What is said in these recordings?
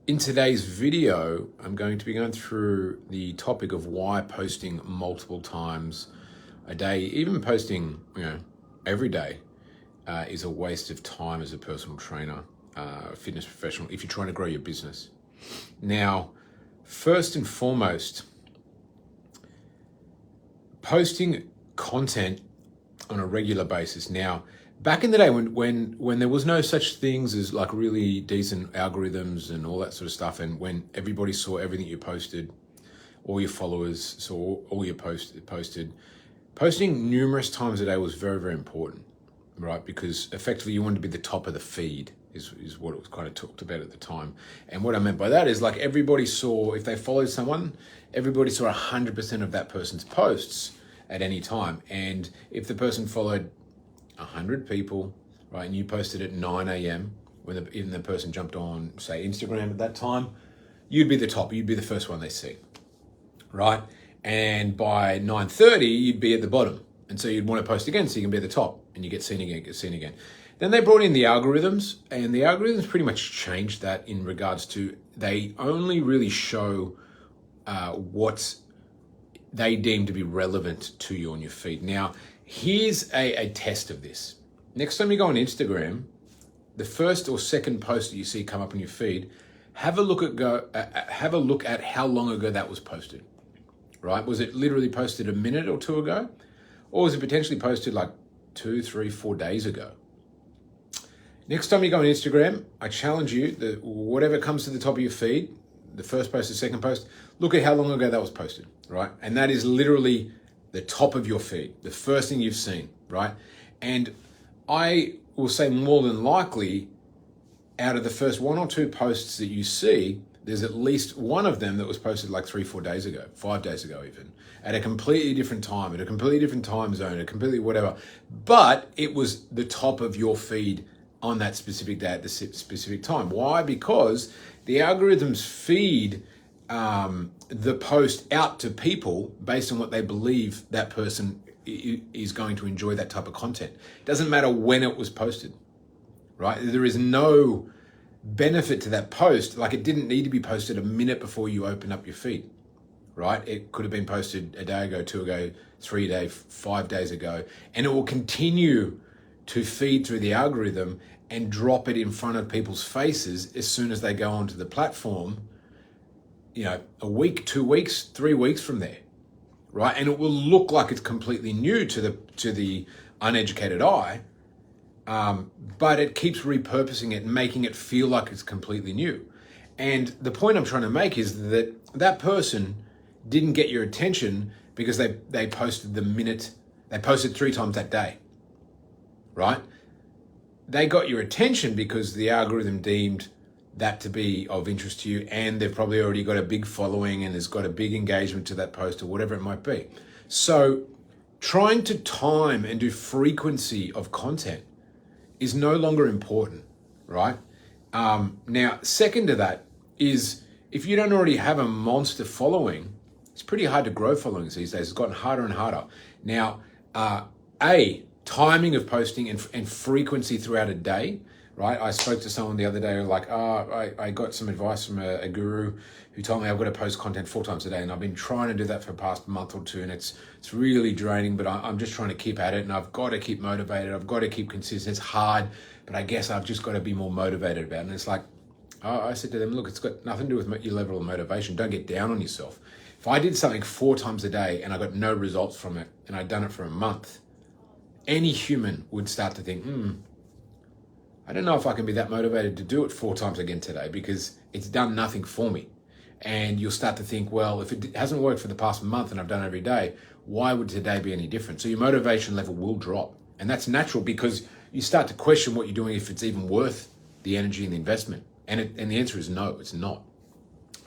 In today's video, I'm going to be going through the topic of why posting multiple times a day, even posting, every day, is a waste of time as a personal trainer, fitness professional, if you're trying to grow your business. Now, first and foremost, posting content on a regular basis. Now, back in the day when there was no such things as like really decent algorithms and all that sort of stuff, and when everybody saw everything you posted, all your followers saw all your posted, posting numerous times a day was very, very important, right? Because effectively you wanted to be the top of the feed is what it was kind of talked about at the time. And what I meant by that is like everybody saw, if they followed someone, everybody saw 100% of that person's posts at any time. And if the person followed 100 people, right, and you posted at 9 a.m. when even the person jumped on, say, Instagram at that time, you'd be the top. You'd be the first one they see, right? And by 9:30, you'd be at the bottom. And so you'd want to post again so you can be at the top and you get seen again. Then they brought in the algorithms, and the algorithms pretty much changed that in regards to they only really show what they deem to be relevant to you on your feed. Now, here's a test of this. Next time you go on Instagram, the first or second post that you see come up on your feed, have a look at how long ago that was posted, right? Was it literally posted a minute or two ago? Or was it potentially posted like 2, 3, 4 days ago? Next time you go on Instagram, I challenge you that whatever comes to the top of your feed, the first post, the second post, look at how long ago that was posted, right? And that is literally the top of your feed, the first thing you've seen, right? And I will say more than likely, out of the first 1 or 2 posts that you see, there's at least one of them that was posted like 3, 4 days ago, 5 days ago even, at a completely different time, at a completely different time zone, a completely whatever. But it was the top of your feed on that specific day at the specific time. Why? Because the algorithms feed the post out to people based on what they believe that person is going to enjoy that type of content. It doesn't matter when it was posted, right? There is no benefit to that post. Like it didn't need to be posted a minute before you open up your feed, right? It could have been posted a day ago, 2 ago, 3 days, 5 days ago, and it will continue to feed through the algorithm and drop it in front of people's faces as soon as they go onto the platform, a week, 2 weeks, 3 weeks from there, right? And it will look like it's completely new to the uneducated eye, but it keeps repurposing it and making it feel like it's completely new. And the point I'm trying to make is that person didn't get your attention because they posted they posted 3 times that day, right? They got your attention because the algorithm deemed that to be of interest to you, and they've probably already got a big following and has got a big engagement to that post or whatever it might be. So trying to time and do frequency of content is no longer important, right? Now, second to that is if you don't already have a monster following, it's pretty hard to grow followings these days. It's gotten harder and harder. Now, timing of posting and frequency throughout a day, right? I spoke to someone the other day like, I got some advice from a guru who told me I've got to post content 4 times a day, and I've been trying to do that for the past month or 2, and it's really draining, but I'm just trying to keep at it, and I've got to keep motivated. I've got to keep consistent. It's hard, but I guess I've just got to be more motivated about it. And it's like, I said to them, look, it's got nothing to do with your level of motivation. Don't get down on yourself. If I did something 4 times a day and I got no results from it, and I'd done it for a month, any human would start to think, I don't know if I can be that motivated to do it 4 times again today because it's done nothing for me. And you'll start to think, well, if it hasn't worked for the past month and I've done it every day, why would today be any different? So your motivation level will drop. And that's natural because you start to question what you're doing, if it's even worth the energy and the investment. And the answer is no, it's not,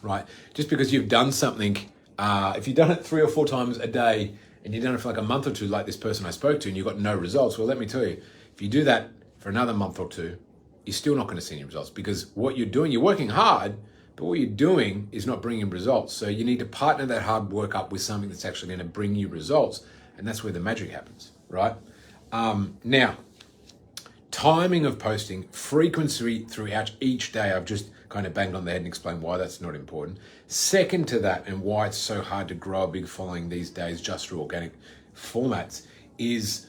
right? Just because you've done something, if you've done it 3 or 4 times a day and you've done it for like a month or 2, like this person I spoke to, and you've got no results, well, let me tell you, if you do that for another month or 2, you're still not going to see any results because what you're doing, you're working hard, but what you're doing is not bringing results. So you need to partner that hard work up with something that's actually going to bring you results. And that's where the magic happens, right? Now, timing of posting, frequency throughout each day. I've just kind of banged on the head and explained why that's not important. Second to that, and why it's so hard to grow a big following these days just through organic formats, is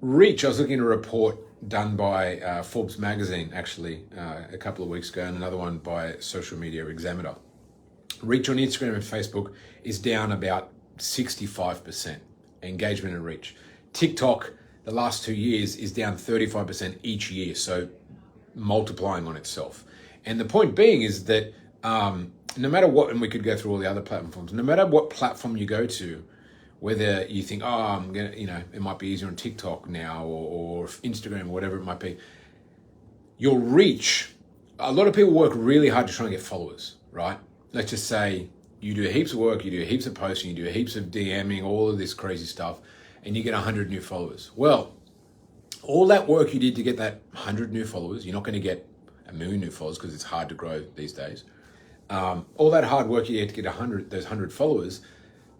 reach. I was looking at a report done by Forbes magazine, actually, a couple of weeks ago, and another one by Social Media Examiner. Reach on Instagram and Facebook is down about 65%, engagement and reach. TikTok, the last 2 years, is down 35% each year, so multiplying on itself. And the point being is that no matter what, and we could go through all the other platforms, no matter what platform you go to, whether you think, oh, I'm gonna, it might be easier on TikTok now or Instagram or whatever it might be, your reach, a lot of people work really hard to try and get followers, right? Let's just say you do heaps of work, you do heaps of posting, you do heaps of DMing, all of this crazy stuff, and you get 100 new followers. Well, all that work you did to get that 100 new followers, you're not going to get 1 million new followers because it's hard to grow these days. All that hard work you had to get those 100 followers,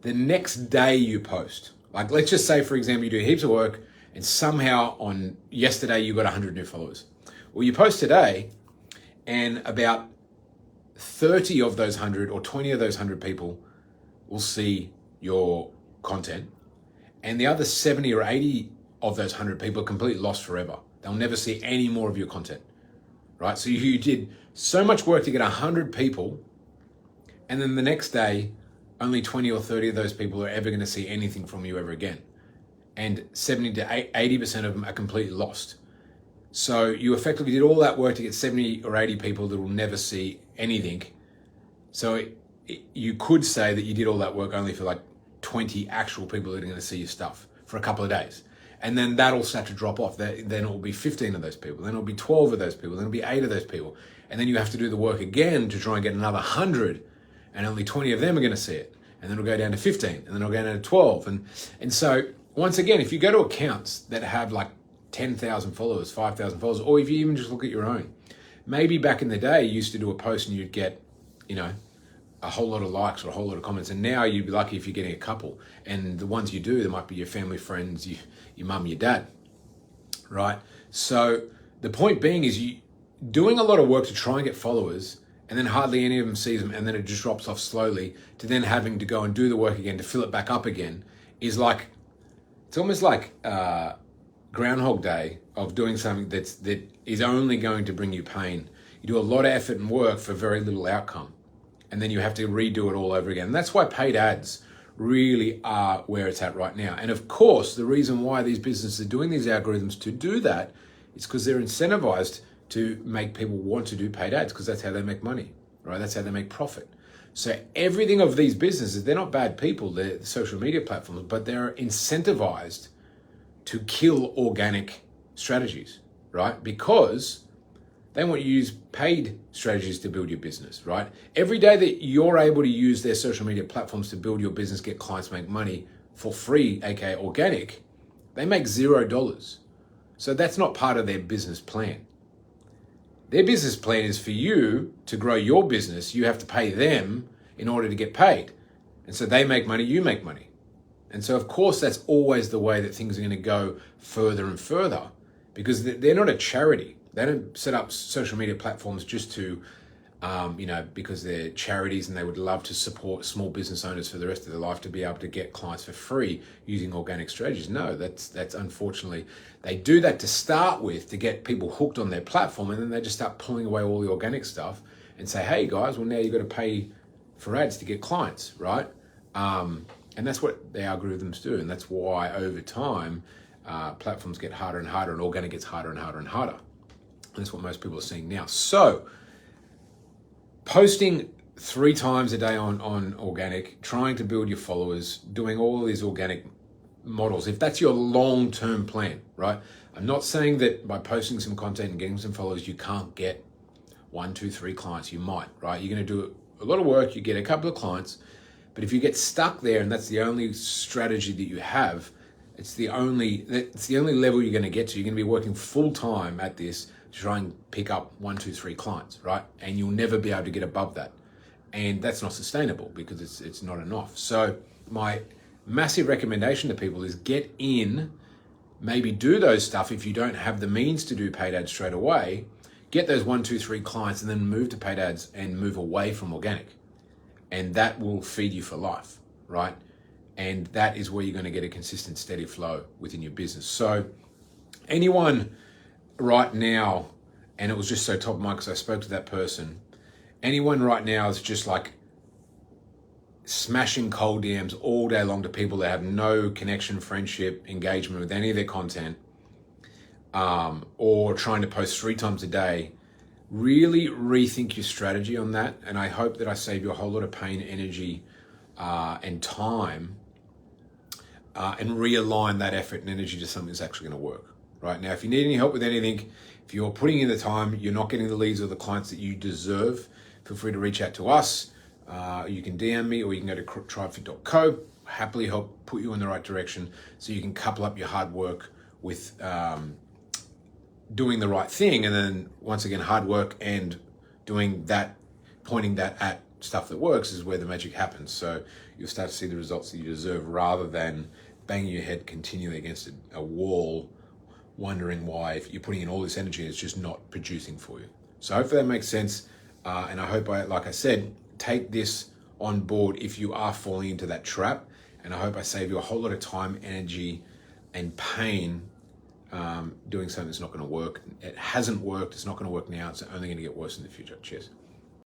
the next day you post, like let's just say, for example, you do heaps of work and somehow on yesterday you got 100 new followers. Well, you post today and about 30 of those 100 or 20 of those 100 people will see your content, and the other 70 or 80 of those 100 people are completely lost forever. They'll never see any more of your content, right? So you did so much work to get 100 people, and then the next day, only 20 or 30 of those people are ever going to see anything from you ever again. And 70 to 80% of them are completely lost. So you effectively did all that work to get 70 or 80 people that will never see anything. So you could say that you did all that work only for like 20 actual people that are going to see your stuff for a couple of days. And then that'll start to drop off. Then it will be 15 of those people. Then it'll be 12 of those people. Then it'll be 8 of those people. And then you have to do the work again to try and get another 100. And only 20 of them are going to see it. And then it'll go down to 15. And then it'll go down to 12. And so, once again, if you go to accounts that have like 10,000 followers, 5,000 followers, or if you even just look at your own, maybe back in the day you used to do a post and you'd get, a whole lot of likes or a whole lot of comments. And now you'd be lucky if you're getting a couple. And the ones you do, there might be your family, friends, your mum, your dad, right? So the point being is you doing a lot of work to try and get followers, and then hardly any of them sees them, and then it just drops off slowly, to then having to go and do the work again to fill it back up again, is like, it's almost like Groundhog Day of doing something that is only going to bring you pain. You do a lot of effort and work for very little outcome, and then you have to redo it all over again. And that's why paid ads really are where it's at right now. And of course, the reason why these businesses are doing these algorithms to do that is because they're incentivized to make people want to do paid ads, because that's how they make money, right? That's how they make profit. So everything of these businesses, they're not bad people, they're social media platforms, but they're incentivized to kill organic strategies, right? Because they want you to use paid strategies to build your business, right? Every day that you're able to use their social media platforms to build your business, get clients, make money for free, aka organic, they make $0. So that's not part of their business plan. Their business plan is for you to grow your business. You have to pay them in order to get paid. And so they make money, you make money. And so of course that's always the way that things are going to go further and further, because they're not a charity. They don't set up social media platforms just to, because they're charities and they would love to support small business owners for the rest of their life to be able to get clients for free using organic strategies. No, that's unfortunately, they do that to start with to get people hooked on their platform, and then they just start pulling away all the organic stuff and say, hey guys, well now you've got to pay for ads to get clients, right? And that's what the algorithms do. And that's why over time, platforms get harder and harder and organic gets harder and harder and harder. And that's what most people are seeing now. So posting 3 times a day on organic, trying to build your followers, doing all of these organic models, if that's your long-term plan, right? I'm not saying that by posting some content and getting some followers, you can't get 1, 2, 3 clients. You might, right? You're going to do a lot of work, you get a couple of clients, but if you get stuck there and that's the only strategy that you have, it's the only level you're going to get to. You're going to be working full time at this to try and pick up 1, 2, 3 clients, right? And you'll never be able to get above that. And that's not sustainable because it's not enough. So my massive recommendation to people is get in, maybe do those stuff if you don't have the means to do paid ads straight away. get those 1, 2, 3 clients, and then move to paid ads and move away from organic. And that will feed you for life, right? And that is where you're going to get a consistent, steady flow within your business. So anyone right now, and it was just so top of mind because I spoke to that person, anyone right now is just like smashing cold DMs all day long to people that have no connection, friendship, engagement with any of their content, or trying to post 3 times a day, really rethink your strategy on that. And I hope that I save you a whole lot of pain, energy, and time, and realign that effort and energy to something that's actually going to work. Right now, if you need any help with anything, if you're putting in the time, you're not getting the leads or the clients that you deserve, feel free to reach out to us. You can DM me, or you can go to tribefit.co. Happily help put you in the right direction so you can couple up your hard work with doing the right thing. And then once again, hard work and doing that, pointing that at stuff that works is where the magic happens. So you'll start to see the results that you deserve, rather than banging your head continually against a wall, wondering why, if you're putting in all this energy, it's just not producing for you. So hopefully that makes sense. And I hope like I said, take this on board if you are falling into that trap. And I hope I save you a whole lot of time, energy, and pain doing something that's not going to work. It hasn't worked. It's not going to work now. It's only going to get worse in the future. Cheers.